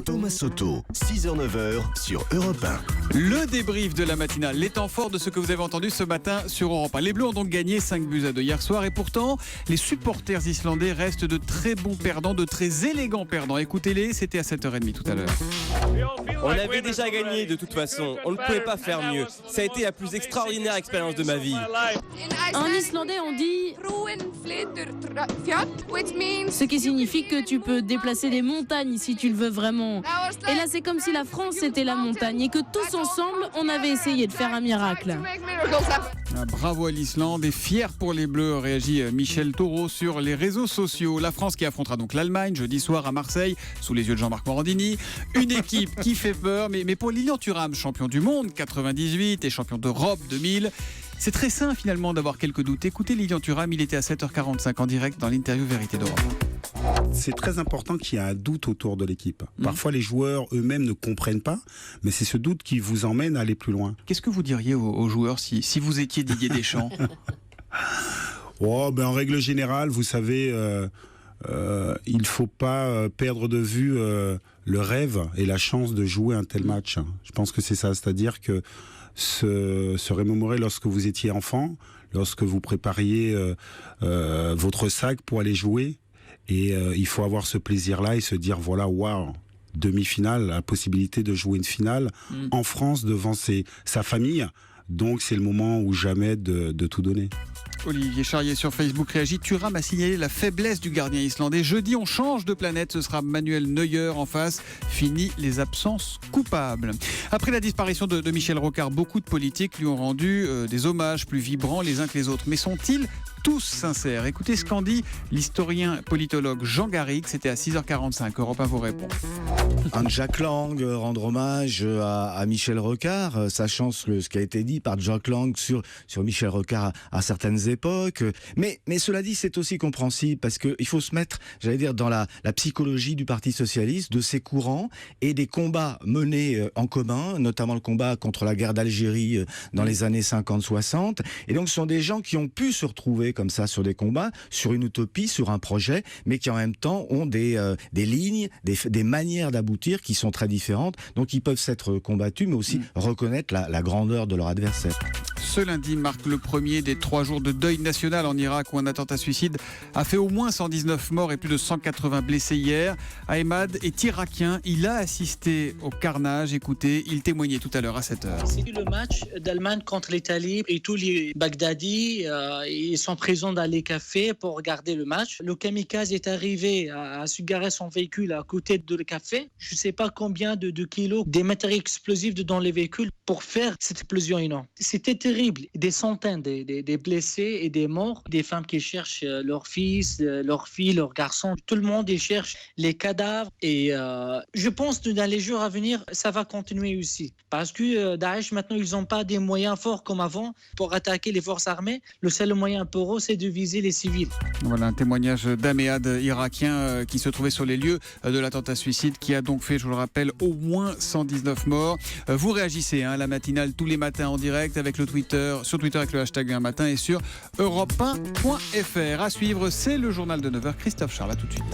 Thomas Soto, 6h-9h sur Europe 1. Le débrief de la matinale, les temps forts de ce que vous avez entendu ce matin sur Europe 1. Les Bleus ont donc gagné 5-2 hier soir et pourtant, les supporters islandais restent de très bons perdants, de très élégants perdants. Écoutez-les, c'était à 7h30 tout à l'heure. On avait déjà gagné de toute façon, on ne pouvait pas faire mieux. Ça a été la plus extraordinaire expérience de ma vie. En islandais, on dit ce qui signifie que tu peux déplacer des montagnes si tu le veux vraiment. Et là, c'est comme si la France était la montagne et que tous ensemble, on avait essayé de faire un miracle. Bravo à l'Islande et fier pour les Bleus, réagit Michel Taureau sur les réseaux sociaux. La France qui affrontera donc l'Allemagne jeudi soir à Marseille, sous les yeux de Jean-Marc Morandini. Une équipe qui fait peur, mais pour Lilian Thuram, champion du monde 98 et champion d'Europe 2000, c'est très sain finalement d'avoir quelques doutes. Écoutez Lilian Thuram, il était à 7h45 en direct dans l'interview Vérité d'Europe. C'est très important qu'il y ait un doute autour de l'équipe. Parfois, les joueurs eux-mêmes ne comprennent pas, mais c'est ce doute qui vous emmène à aller plus loin. Qu'est-ce que vous diriez aux joueurs si vous étiez Didier Deschamps? En règle générale, vous savez, il ne faut pas perdre de vue le rêve et la chance de jouer un tel match. Je pense que c'est ça, c'est-à-dire que se remémorer lorsque vous étiez enfant, lorsque vous prépariez votre sac pour aller jouer, et il faut avoir ce plaisir-là et se dire voilà, waouh, demi-finale, la possibilité de jouer une finale en France devant sa famille. Donc c'est le moment ou jamais de tout donner. Olivier Charrier sur Facebook réagit. Thuram a signalé la faiblesse du gardien islandais. Jeudi, on change de planète. Ce sera Manuel Neuer en face. Fini les absences coupables. Après la disparition de Michel Rocard, beaucoup de politiques lui ont rendu des hommages plus vibrants les uns que les autres. Mais sont-ils tous sincères? Écoutez ce qu'en dit l'historien politologue Jean Garrigue. C'était à 6h45. Europe 1 vous répond. Un Jack Lang, rendre hommage à Michel Rocard, sachant ce qui a été dit par Jack Lang sur Michel Rocard à certaines époques. Mais cela dit, c'est aussi compréhensible parce qu'il faut se mettre, j'allais dire, dans la psychologie du Parti Socialiste, de ses courants et des combats menés en commun, notamment le combat contre la guerre d'Algérie dans les années 50-60. Et donc, ce sont des gens qui ont pu se retrouver comme ça sur des combats, sur une utopie, sur un projet, mais qui en même temps ont des lignes, des manières d'aboutir qui sont très différentes. Donc, ils peuvent s'être combattus, mais aussi reconnaître la grandeur de leur adversaire. Ce lundi marque le premier des 3 jours de deuil national en Irak où un attentat suicide a fait au moins 119 morts et plus de 180 blessés hier. Ahmad est irakien, il a assisté au carnage. Écoutez, il témoignait tout à l'heure à 7h. C'était le match d'Allemagne contre l'Italie et tous les Baghdadis ils sont présents dans les cafés pour regarder le match. Le kamikaze est arrivé à se garer son véhicule à côté de le café. Je ne sais pas combien de kilos des matériaux explosifs dans les véhicules pour faire cette explosion énorme. C'était terrible. Des centaines des blessés et des morts, des femmes qui cherchent leurs fils, leurs filles, leurs garçons. Tout le monde cherche les cadavres et je pense que dans les jours à venir, ça va continuer aussi. Parce que Daesh, maintenant, ils n'ont pas des moyens forts comme avant pour attaquer les forces armées. Le seul moyen pour eux, c'est de viser les civils. Voilà un témoignage d'Ahmed, irakien, qui se trouvait sur les lieux de l'attentat suicide qui a donc fait, je vous le rappelle, au moins 119 morts. Vous réagissez à la matinale tous les matins en direct avec le Twitter, sur Twitter avec le hashtag un matin et sur europe1.fr. À suivre, c'est le journal de 9h. Christophe Charles, à tout de suite.